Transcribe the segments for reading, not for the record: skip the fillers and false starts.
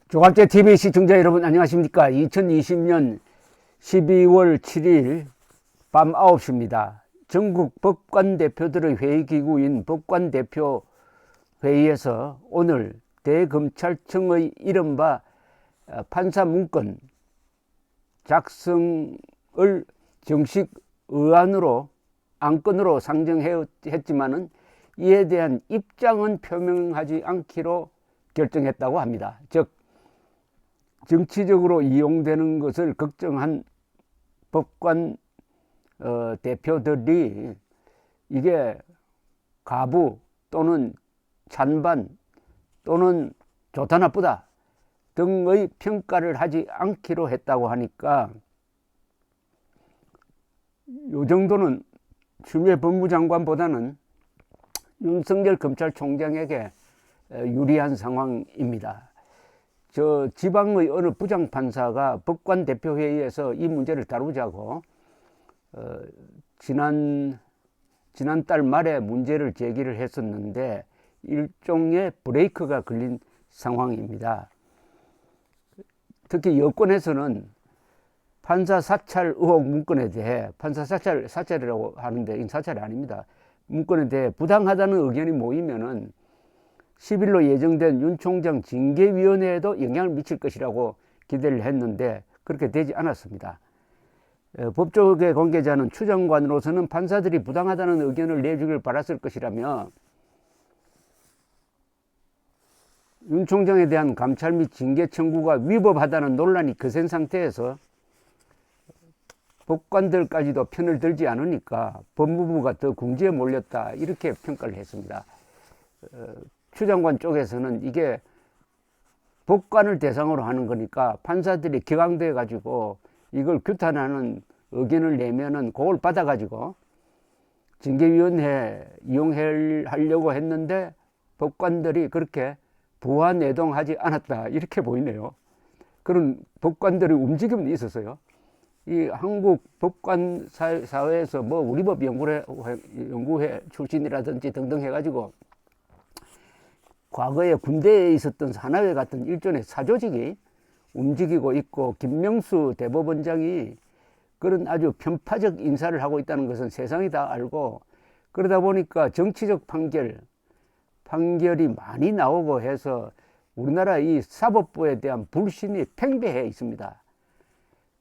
조갑제 TV 시청자 여러분 안녕하십니까? 2020년 12월 7일 밤 9시입니다. 전국 법관 대표들의 회의기구인 법관대표 회의에서 오늘 대검찰청의 이른바 판사 문건 작성을 정식 의안으로 안건으로 상정했지만은 이에 대한 입장은 표명하지 않기로 결정했다고 합니다. 즉 정치적으로 이용되는 것을 걱정한 법관 대표들이 이게 가부 또는 찬반 또는 좋다 나쁘다 등의 평가를 하지 않기로 했다고 하니까 요 정도는 추미애 법무장관보다는 윤석열 검찰총장에게 유리한 상황입니다. 저 지방의 어느 부장판사가 법관대표회의에서 이 문제를 다루자고 지난달 말에 문제를 제기를 했었는데 일종의 브레이크가 걸린 상황입니다. 특히 여권에서는 판사 사찰 의혹 문건에 대해 판사 사찰이라고 하는데 이건 사찰이 아닙니다. 문건에 대해 부당하다는 의견이 모이면은 10일로 예정된 윤 총장 징계위원회에도 영향을 미칠 것이라고 기대를 했는데 그렇게 되지 않았습니다. 법조계 관계자는 추 장관으로서는 판사들이 부당하다는 의견을 내주길 바랐을 것이라며 윤 총장에 대한 감찰 및 징계 청구가 위법하다는 논란이 거센 상태에서 법관들까지도 편을 들지 않으니까 법무부가 더 궁지에 몰렸다 이렇게 평가를 했습니다. 추 장관 쪽에서는 이게 법관을 대상으로 하는 거니까 판사들이 격앙돼 가지고 이걸 규탄하는 의견을 내면은 그걸 받아 가지고 징계위원회 이용하려고 했는데 법관들이 그렇게 부하내동하지 않았다 이렇게 보이네요. 그런 법관들의 움직임이 있었어요. 이 한국 법관 사회에서 뭐 우리법 연구회 출신이라든지 등등 해가지고 과거에 군대에 있었던 산하회 같은 일종의 사조직이 움직이고 있고 김명수 대법원장이 그런 아주 편파적 인사를 하고 있다는 것은 세상이 다 알고 그러다 보니까 정치적 판결이 많이 나오고 해서 우리나라 이 사법부에 대한 불신이 팽배해 있습니다.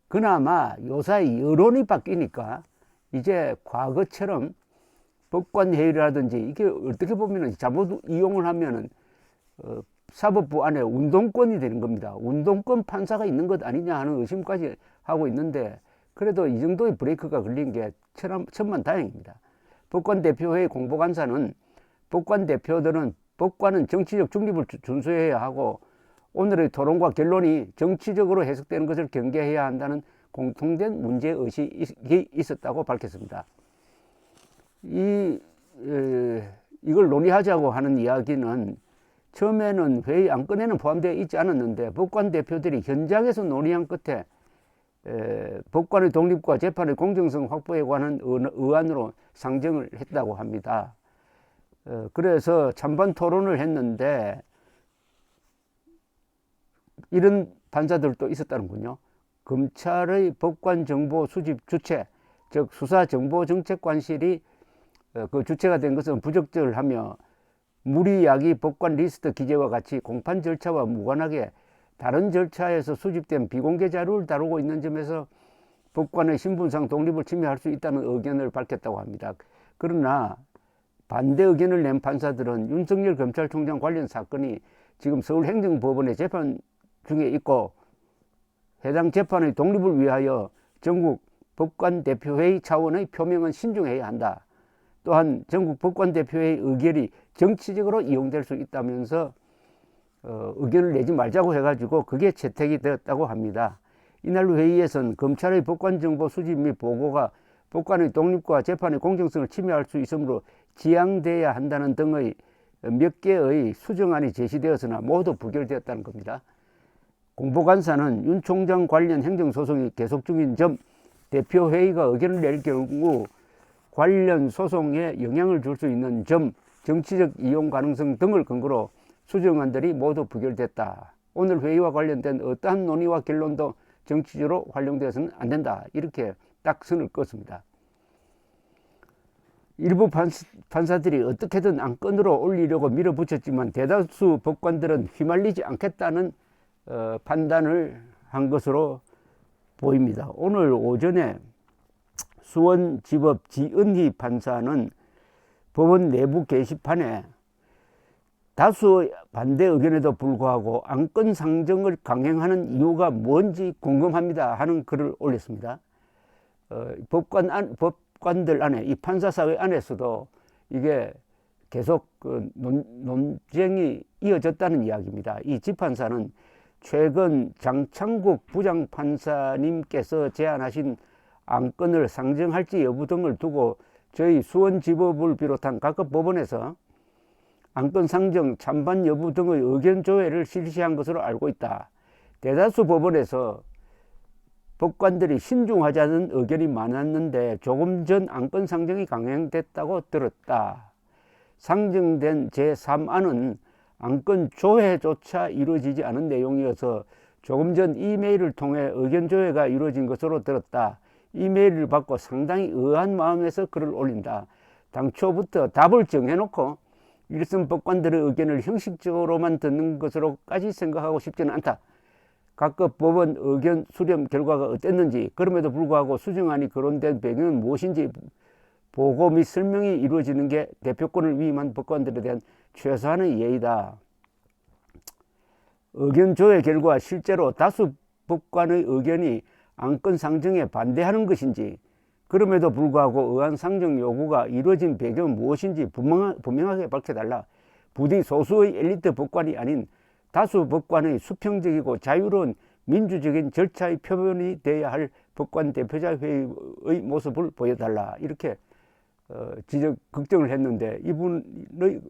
그나마 요사이 여론이 바뀌니까 이제 과거처럼 법관회의라든지 이게 어떻게 보면 잘못 이용을 하면은 사법부 안에 운동권이 되는 겁니다. 운동권 판사가 있는 것 아니냐 하는 의심까지 하고 있는데 그래도 이 정도의 브레이크가 걸린 게 천만다행입니다. 법관대표회의 공보간사는 법관대표들은 법관은 정치적 중립을 준수해야 하고 오늘의 토론과 결론이 정치적으로 해석되는 것을 경계해야 한다는 공통된 문제의식이 있었다고 밝혔습니다. 이걸 논의하자고 하는 이야기는 처음에는 회의 안건에는 포함되어 있지 않았는데 법관 대표들이 현장에서 논의한 끝에 법관의 독립과 재판의 공정성 확보에 관한 의안으로 상정을 했다고 합니다. 그래서 찬반 토론을 했는데 이런 판사들도 있었다는군요. 검찰의 법관 정보 수집 주체, 즉 수사정보정책관실이 그 주체가 된 것은 부적절하며 무리야기 법관 리스트 기재와 같이 공판 절차와 무관하게 다른 절차에서 수집된 비공개 자료를 다루고 있는 점에서 법관의 신분상 독립을 침해할 수 있다는 의견을 밝혔다고 합니다. 그러나 반대 의견을 낸 판사들은 윤석열 검찰총장 관련 사건이 지금 서울행정법원의 재판 중에 있고 해당 재판의 독립을 위하여 전국 법관대표회의 차원의 표명은 신중해야 한다. 또한 전국 법관대표회의 의결이 정치적으로 이용될 수 있다면서 의견을 내지 말자고 해가지고 그게 채택이 되었다고 합니다. 이날 회의에서는 검찰의 법관정보 수집 및 보고가 법관의 독립과 재판의 공정성을 침해할 수 있으므로 지양돼야 한다는 등의 몇 개의 수정안이 제시되었으나 모두 부결되었다는 겁니다. 공보간사는 윤 총장 관련 행정소송이 계속 중인 점, 대표회의가 의견을 낼 경우 관련 소송에 영향을 줄 수 있는 점, 정치적 이용 가능성 등을 근거로 수정안들이 모두 부결됐다. 오늘 회의와 관련된 어떠한 논의와 결론도 정치적으로 활용되어서는 안 된다. 이렇게 딱 선을 그었습니다. 일부 판사들이 어떻게든 안건으로 올리려고 밀어붙였지만 대다수 법관들은 휘말리지 않겠다는 판단을 한 것으로 보입니다. 오늘 오전에 수원지법 지은희 판사는 법원 내부 게시판에 다수 반대 의견에도 불구하고 안건 상정을 강행하는 이유가 뭔지 궁금합니다 하는 글을 올렸습니다. 법관들 안에, 이 판사사회 안에서도 이게 계속 논쟁이 이어졌다는 이야기입니다. 이 지판사는 최근 장창국 부장판사님께서 제안하신 안건을 상정할지 여부 등을 두고 저희 수원지법을 비롯한 각급 법원에서 안건 상정, 찬반 여부 등의 의견 조회를 실시한 것으로 알고 있다. 대다수 법원에서 법관들이 신중하자는 의견이 많았는데 조금 전 안건 상정이 강행됐다고 들었다. 상정된 제3안은 안건 조회조차 이루어지지 않은 내용이어서 조금 전 이메일을 통해 의견 조회가 이루어진 것으로 들었다. 이메일을 받고 상당히 의아한 마음에서 글을 올린다. 당초부터 답을 정해놓고 일선 법관들의 의견을 형식적으로만 듣는 것으로까지 생각하고 싶지는 않다. 각급 법원 의견 수렴 결과가 어땠는지, 그럼에도 불구하고 수정안이 거론된 배경은 무엇인지 보고 및 설명이 이루어지는 게 대표권을 위임한 법관들에 대한 최소한의 예의다. 의견 조회 결과 실제로 다수 법관의 의견이 안건 상정에 반대하는 것인지, 그럼에도 불구하고 의안 상정 요구가 이루어진 배경은 무엇인지 분명하게 밝혀달라. 부디 소수의 엘리트 법관이 아닌 다수 법관의 수평적이고 자유로운 민주적인 절차의 표본이 되어야 할 법관 대표자 회의의 모습을 보여달라. 이렇게 걱정을 했는데 이분의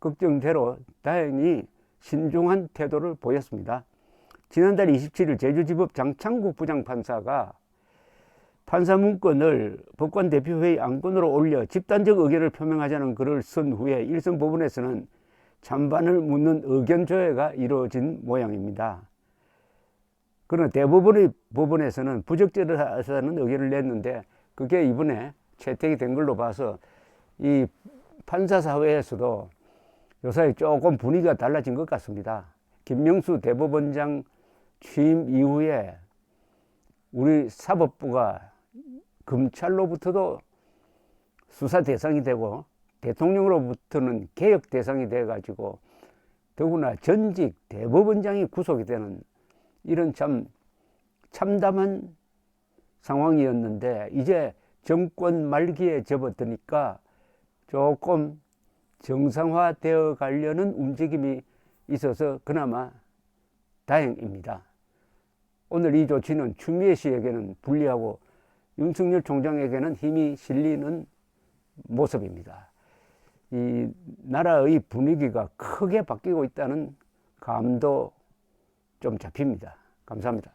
걱정대로 다행히 신중한 태도를 보였습니다. 지난달 27일 제주지법 장창국 부장판사가 판사 문건을 법관 대표회의 안건으로 올려 집단적 의견을 표명하자는 글을 쓴 후에 일선 법원에서는 찬반을 묻는 의견 조회가 이루어진 모양입니다. 그러나 대부분의 법원에서는 부적절을 하자는 의견을 냈는데 그게 이번에 채택이 된 걸로 봐서 이 판사사회에서도 요사이 조금 분위기가 달라진 것 같습니다. 김명수 대법원장 취임 이후에 우리 사법부가 검찰로부터도 수사 대상이 되고 대통령으로부터는 개혁 대상이 돼 가지고 더구나 전직 대법원장이 구속이 되는 이런 참 참담한 상황이었는데 이제 정권 말기에 접어드니까 조금 정상화되어 가려는 움직임이 있어서 그나마 다행입니다. 오늘 이 조치는 추미애 씨에게는 불리하고 윤석열 총장에게는 힘이 실리는 모습입니다. 이 나라의 분위기가 크게 바뀌고 있다는 감도 좀 잡힙니다. 감사합니다.